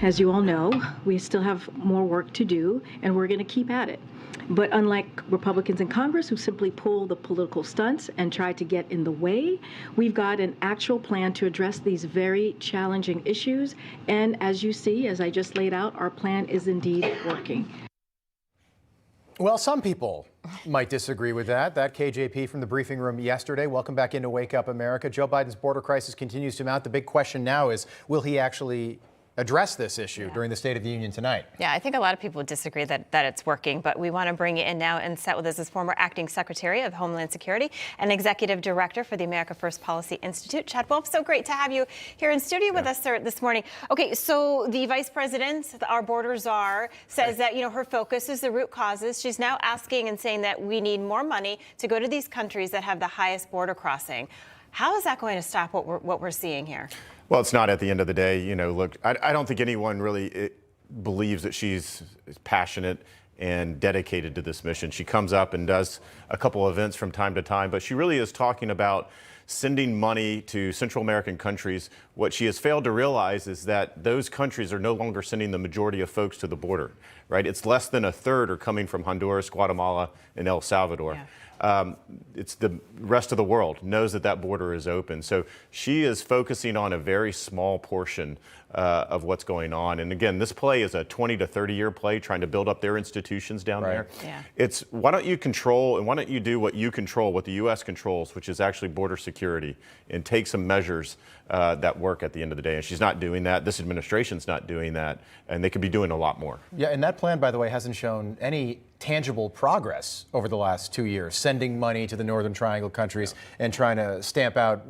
as you all know, we still have more work to do, and we're going to keep at it. But unlike Republicans in Congress who simply pull the political stunts and try to get in the way, we've got an actual plan to address these very challenging issues. And as you see, as I just laid out, our plan is indeed working. Well, some people might disagree with that. That KJP from the briefing room yesterday. Welcome back into Wake Up America. Joe Biden's border crisis continues to mount. The big question now is, will he actually address this issue during the State of the Union tonight? Yeah, I think a lot of people would disagree that it's working, but we want to bring it in now and set with us as former acting Secretary of Homeland Security and Executive Director for the America First Policy Institute, Chad Wolf. So great to have you here in studio with us, sir, this morning. Okay, so the Vice President, our border czar, says that, her focus is the root causes. She's now asking and saying that we need more money to go to these countries that have the highest border crossing. How is that going to stop what we're seeing here? Well, it's not at the end of the day. Look, I don't think anyone really believes that she's passionate and dedicated to this mission. She comes up and does a couple of events from time to time, but she really is talking about sending money to Central American countries. What she has failed to realize is that those countries are no longer sending the majority of folks to the border, right? It's less than a third are coming from Honduras, Guatemala, and El Salvador. Yeah. It's the rest of the world knows that border is open. So she is focusing on a very small portion of what's going on. And again, this play is a 20 to 30 year play trying to build up their institutions down there. Yeah. It's why don't you control and why don't you do what you control, what the U.S. controls, which is actually border security, and take some measures that work at the end of the day. And she's not doing that. This administration's not doing that. And they could be doing a lot more. Yeah, and that plan, by the way, hasn't shown any tangible progress over the last 2 years, sending money to the Northern Triangle countries and trying to stamp out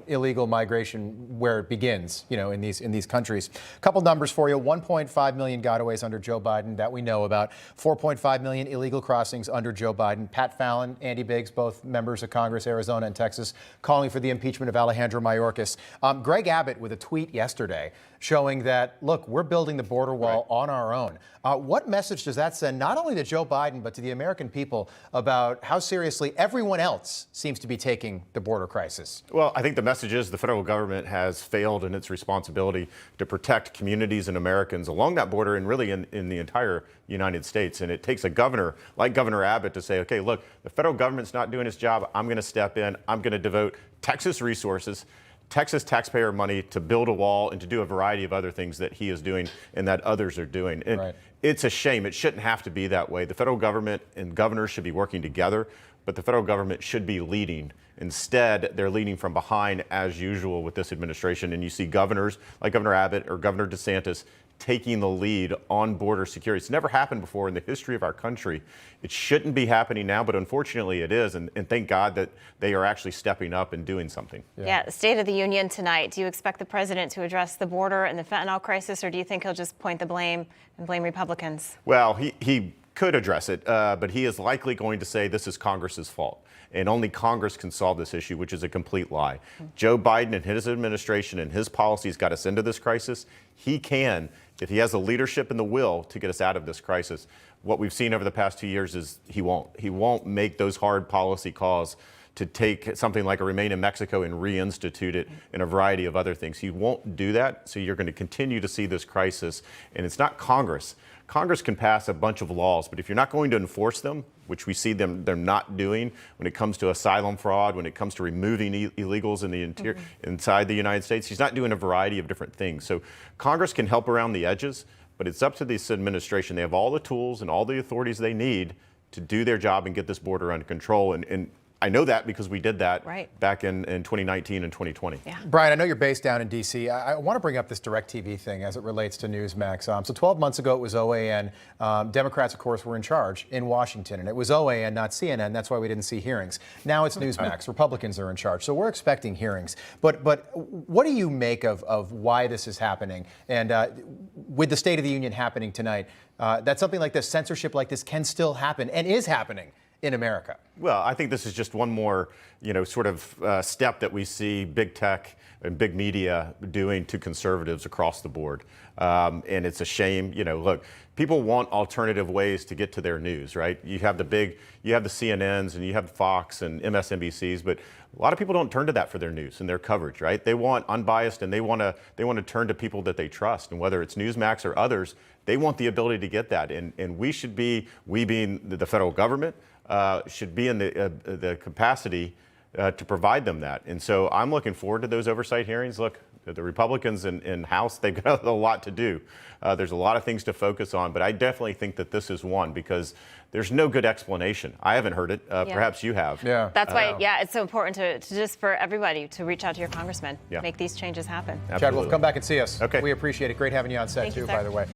illegal migration where it begins, in these countries. A couple numbers for you. 1.5 million gotaways under Joe Biden that we know about. 4.5 million illegal crossings under Joe Biden. Pat Fallon, Andy Biggs, both members of Congress, Arizona and Texas, calling for the impeachment of Alejandro Mayorkas. Greg Abbott with a tweet yesterday showing that, look, we're building the border wall on our own. What message does that send not only to Joe Biden, but to the American people about how seriously everyone else seems to be taking the border crisis? Well, I think the message is the federal government has failed in its responsibility to protect communities and Americans along that border and really in the entire United States. And it takes a governor like Governor Abbott to say, okay, look, the federal government's not doing its job. I'm going to step in. I'm going to devote Texas resources, Texas taxpayer money to build a wall and to do a variety of other things that he is doing and that others are doing. And it's a shame. It shouldn't have to be that way. The federal government and governors should be working together, but the federal government should be leading. Instead, they're leading from behind as usual with this administration. And you see governors like Governor Abbott or Governor DeSantis taking the lead on border security. It's never happened before in the history of our country. It shouldn't be happening now, but unfortunately it is. And thank God that they are actually stepping up and doing something. Yeah, State of the Union tonight. Do you expect the president to address the border and the fentanyl crisis, or do you think he'll just point the blame and blame Republicans? Well, he could address it, but he is likely going to say this is Congress's fault. And only Congress can solve this issue, which is a complete lie. Joe Biden and his administration and his policies got us into this crisis. He can, if he has the leadership and the will to get us out of this crisis. What we've seen over the past 2 years is he won't. He won't make those hard policy calls to take something like a Remain in Mexico and reinstitute it and a variety of other things. He won't do that, so you're going to continue to see this crisis. And it's not Congress. Congress can pass a bunch of laws, but if you're not going to enforce them, which we see they're not doing when it comes to asylum fraud, when it comes to removing illegals in the inside the United States, he's not doing a variety of different things. So Congress can help around the edges, but it's up to this administration. They have all the tools and all the authorities they need to do their job and get this border under control. And I know that because we did that back in 2019 and 2020. Yeah. Brian, I know you're based down in D.C. I want to bring up this DirecTV thing as it relates to Newsmax. So 12 months ago, it was OAN. Democrats, of course, were in charge in Washington, and it was OAN, not CNN. That's why we didn't see hearings. Now it's Newsmax. Republicans are in charge, so we're expecting hearings. But what do you make of why this is happening? And with the State of the Union happening tonight, that something like this, censorship like this, can still happen and is happening in America? Well, I think this is just one more, sort of step that we see big tech and big media doing to conservatives across the board. And it's a shame. Look, people want alternative ways to get to their news, right? You have the CNNs and you have Fox and MSNBCs, but a lot of people don't turn to that for their news and their coverage, right? They want unbiased, and they want to turn to people that they trust. And whether it's Newsmax or others, they want the ability to get that. And we being the federal government, should be in the capacity to provide them that. And so I'm looking forward to those oversight hearings. Look, the Republicans in House, they've got a lot to do. There's a lot of things to focus on, but I definitely think that this is one, because there's no good explanation. I haven't heard it. Perhaps you have. Yeah. That's why, it's so important to just for everybody to reach out to your congressman, Yeah. make these changes happen. Chad Wolf, come back and see us. Okay. We appreciate it. Great having you on set, Thank you, too, sir. by the way.